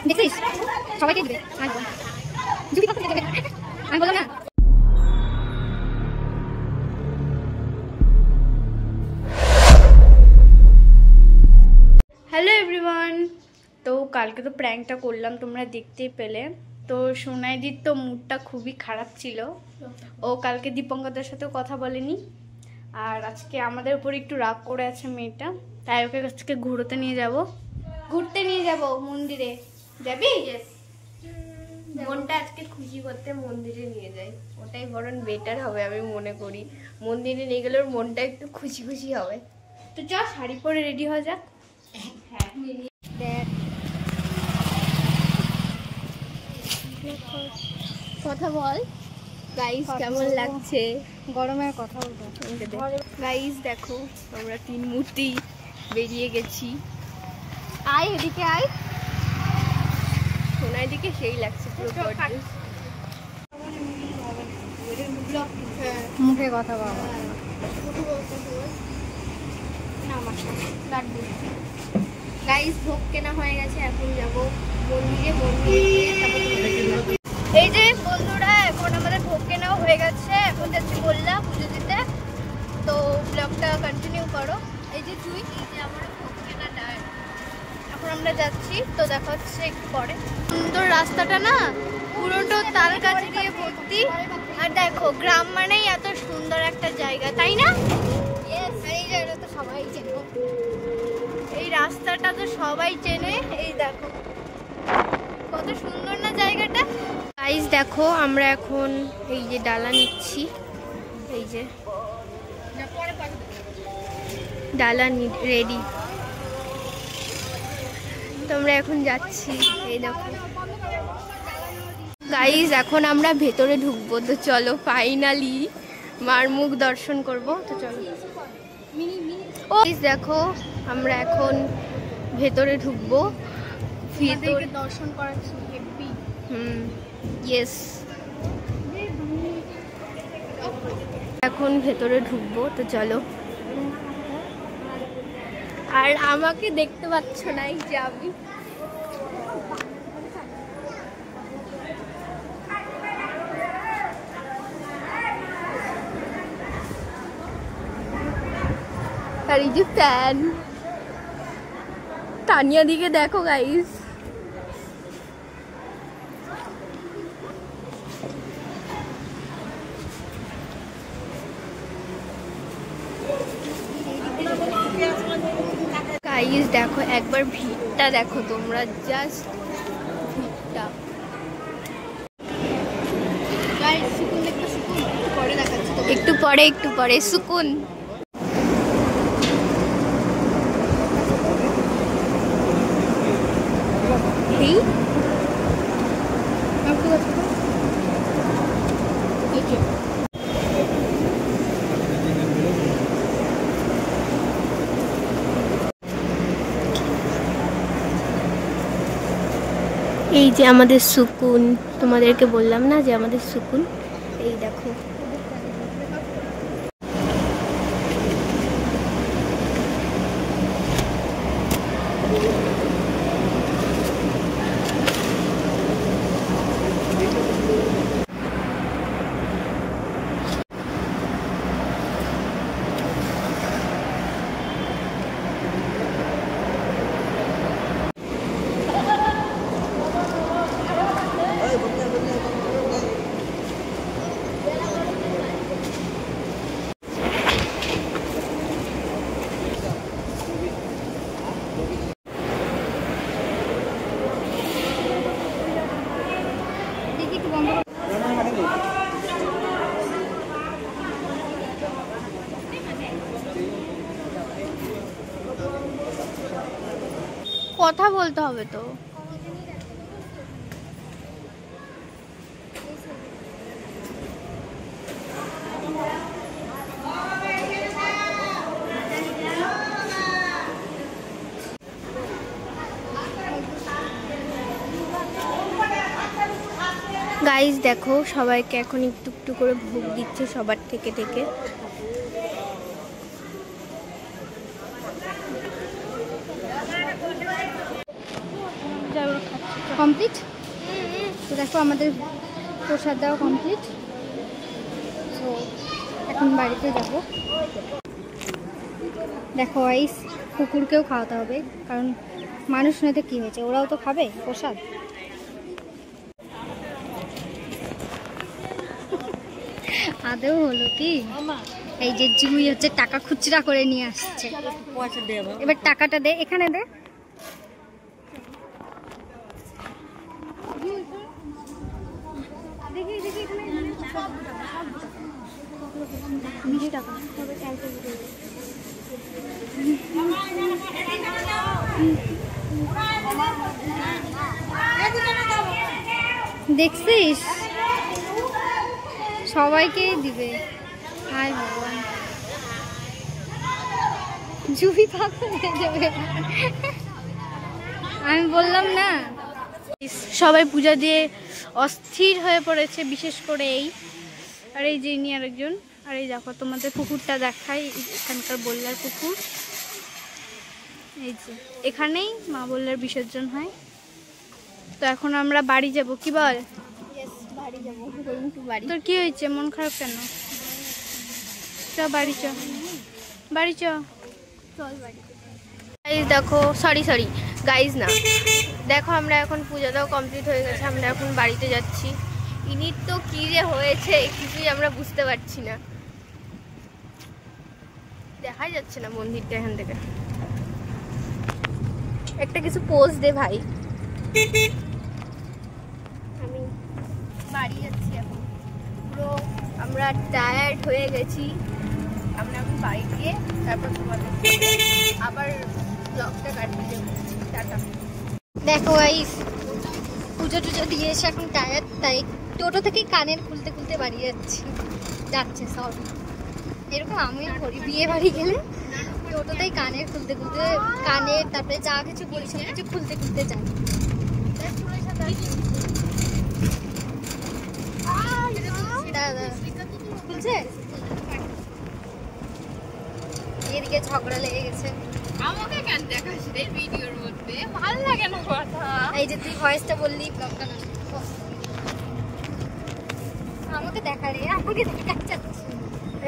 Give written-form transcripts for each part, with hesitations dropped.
দেখছিস সবাইকে দিবে আমি বললাম না। হ্যালো এভরিওয়ান, তো কালকে তো প্র্যাঙ্কটা করলাম, তোমরা দেখতেই পেলে। তো সোনাইদির তো মুডটা খুবই খারাপ ছিল, ও কালকে দীপঙ্করদার সাথেও কথা বলেনি, আর আজকে আমাদের উপর একটু রাগ করে আছে মেয়েটা, তাই ওকে আজকে ঘুরতে নিয়ে যাব মন্দিরে। যাবি? মনটা আজকে খুশি করতে মন্দিরে নিয়ে যাই, ওটাই বরং বেটার হবে আমি মনে করি। মন্দিরে নিয়ে গেলে ওর মনটা একটু খুশি খুশি হবে। তো চল শাড়ি পরে রেডি হয়ে যাক। কথা বল গাইস, কেমন লাগছে? গরমের কথা বলবো। গাইস দেখো, আমরা তিন মূর্তি বেরিয়ে গেছি। আয় এদিকে আয়, সোনাই দিকে সেই লাগছে পুরো গর্জিয়াস। মুখে কথা বলা গাইস ভোগ কেনা হয়ে গেছে, এখন যাবো মন্দিরে এই যে বন্ধুরা, এখন আমাদের ভোগ কেনাও হয়ে গেছে, এখন যাচ্ছি বললাম পুজো দিতে। তো ব্লগটা কন্টিনিউ করো। এই যে তুই, এই যে আমার ভোগ কেনাটা, এখন আমরা যাচ্ছি, তো দেখা হচ্ছে একটু পরে। সুন্দর রাস্তাটা না, পুরোটা তাল গাছ দিয়ে ভর্তি। আর দেখো, গ্রাম মানেই এত সুন্দর একটা জায়গা, তাই না? এই জায়গাটা তো সবাই চেনে, এই রাস্তাটা তো সবাই চেনে। এই দেখো কত সুন্দর না জায়গাটা। গাইস দেখো, আমরা এখন এই যে ডালা নিচ্ছি, এই যে ডালা রেডি, তোমরা এখন যাচ্ছি। এই দেখো গাইস, এখন আমরা ভেতরে ঢুকবো, তো চলো ফাইনালি মার মুখ দর্শন করব, তো চলো। ও দেখো, আমরা এখন ভেতরে ঢুকবো, ভেতরে দর্শন করাচ্ছি। ইয়েস, এখন ভেতরে ঢুকবো, তো চলো। আর আমাকে দেখতে পাচ্ছ না, এই যে আমি আর এই যে ফ্যান, তানিয়া দিকে দেখো গাইস। গাইস দেখো একবার ভিড়টা দেখো তোমরা, জাস্ট ভিড়টা। একটু পরে সুকুন। এই যে আমাদের সুকুন, তোমাদেরকে বললাম না যে আমাদের সুকুন, এই দেখো। কথা বলতে হবে তো। গাইস দেখো, সবাইকে এখন একটু একটু করে ভোগ দিচ্ছে সবার থেকে থেকে। কমপ্লিট। তো দেখো আমাদের প্রসাদ দেওয়া কমপ্লিট। তো এখন বাড়িতে যাব। দেখো আইস কুকুরকেও খাওয়াতে হবে, কারণ মানুষ নয়তো কী হয়েছে, ওরাও তো খাবে প্রসাদ। আদেও হলো কি, এই যে জুই হচ্ছে টাকা খুচরা করে নিয়ে আসছে। এবার টাকাটা দে, এখানে দে। দেখছিস সবাইকেই দিবে। হায় ভগবান, জুবি পাগল হয়ে যাবে। আমি বললাম না, সবাই পূজা দিয়ে অস্থির হয়ে পড়েছে, বিশেষ করে এই আর এই যে ইনি আরেকজন। আর এই দেখো তোমাদের পুকুরটা দেখাই, এখানকার বল্লার পুকুর। এই যে এখানেই মা বল্লার বিসর্জন হয়। তো এখন আমরা বাড়ি যাব, কি বল? বাড়ি যাবো। তোর কি হয়েছে, মন খারাপ কেন? চ বাড়ি চ, বাড়ি চ। চল বাড়ি। গাইজ দেখো, সরি গাইজ না, দেখো আমরা এখন পূজাটাও কমপ্লিট হয়ে গেছে, আমরা এখন বাড়িতে যাচ্ছি। ইনির তো কি যে হয়েছে কিছুই আমরা বুঝতে পারছি না, দেখাই যাচ্ছে না মন্দিরটা এখান থেকে। একটা কিছু পোজ দে ভাই। আমি বাড়ি যাচ্ছি এখন, পুরো আমরা টায়ার্ড হয়ে গেছি। আমরা এখন বাড়ি গিয়ে তারপর তোমাদের আবার ব্লগটা কাটিয়ে দেবো। টাটা। দেখো গাইস, পুজো টুজো দিয়ে এসে এখন টায়ার্ড, তাই টোটো থেকে কানের খুলতে খুলতে বাড়ি যাচ্ছে সব। এরকম আমি করি, বিয়ে বাড়ি গেলে টোটোতেই কানের খুলতে খুলতে, কানের তারপরে যা কিছু বলি সব কিছু খুলতে খুলতে যাই। খুলছে, এদিকে ঝগড়া লেগে গেছে। আমাকে কেন দেখাস রে ভিডিওর মধ্যে, ভালো লাগে না কথা। এই যে তুই ভয়েসটা বললি, ব্লগটা না আমাকে দেখা রে, আমাকে দেখাচ্ছে।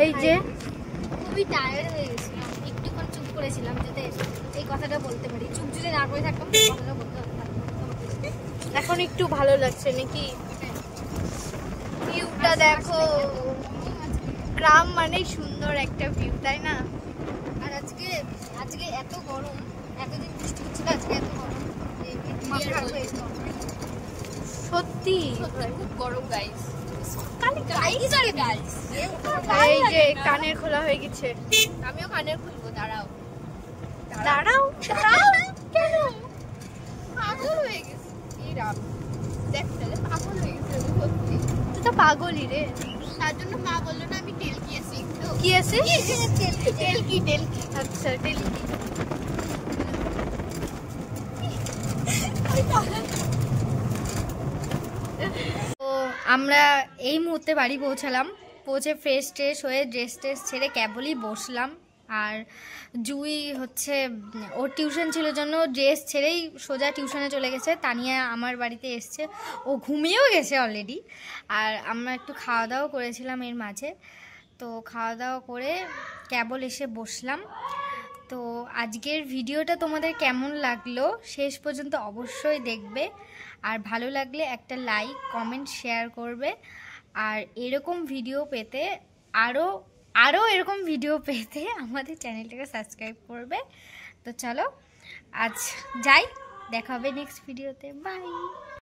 এই যে খুবই টায়ার্ড হয়ে গেছিলাম, একটুক্ষণ চুপ করেছিলাম যাতে এই কথাটা বলতে পারি। চুপ যদি না করে থাকতাম কথাটা বলতে পারতাম। এখন একটু ভালো লাগছে নাকি? ভিউটা দেখো, গ্রাম মানেই সুন্দর একটা ভিউ, তাই না? আর আজকে এত গরম, এতদিন বৃষ্টি হচ্ছিল, আজকে এত গরম, মাথা খারাপ হয়ে গেছিল। সত্যি খুব গরম গাইস। এই যে কানের খোলা হয়ে গেছে, আমিও কানের খুলবো, দাঁড়াও দাঁড়াও কেন? পাগল হয়ে গেছে এই রাম, দেখ তাহলে পাগল হয়ে গেছে সত্যি। তুই তো পাগলই রে। তার জন্য মা বললো না আমি টেলকি আছি। কি আছে? টেলকি। আচ্ছা টেলকি। তো আমরা এই মুহূর্তে বাড়ি পৌঁছে ফ্রেশ ট্রেশ হয়ে ড্রেস ছেড়ে কেবলই বসলাম। আর জুই হচ্ছে ওর টিউশন ছিল জন্য ড্রেস ছেড়েই সোজা টিউশনে চলে গেছে। তানিয়া আমার বাড়িতে এসছে, ও ঘুমিয়েও গেছে অলরেডি। আর আমরা একটু খাওয়া দাওয়া করেছিলাম এর মাঝে। তো খাওয়া দাওয়া করে কেবল এসে বসলাম। তো আজকের ভিডিওটা তোমাদের কেমন লাগলো শেষ পর্যন্ত অবশ্যই দেখবে। আর ভালো লাগলে একটা লাইক কমেন্ট শেয়ার করবে। আর এরকম ভিডিও পেতে আরও এরকম ভিডিও পেতে আমাদের চ্যানেলটাকে সাবস্ক্রাইব করবে। তো চলো আজ যাই, দেখা হবে নেক্সট ভিডিওতে। বাই।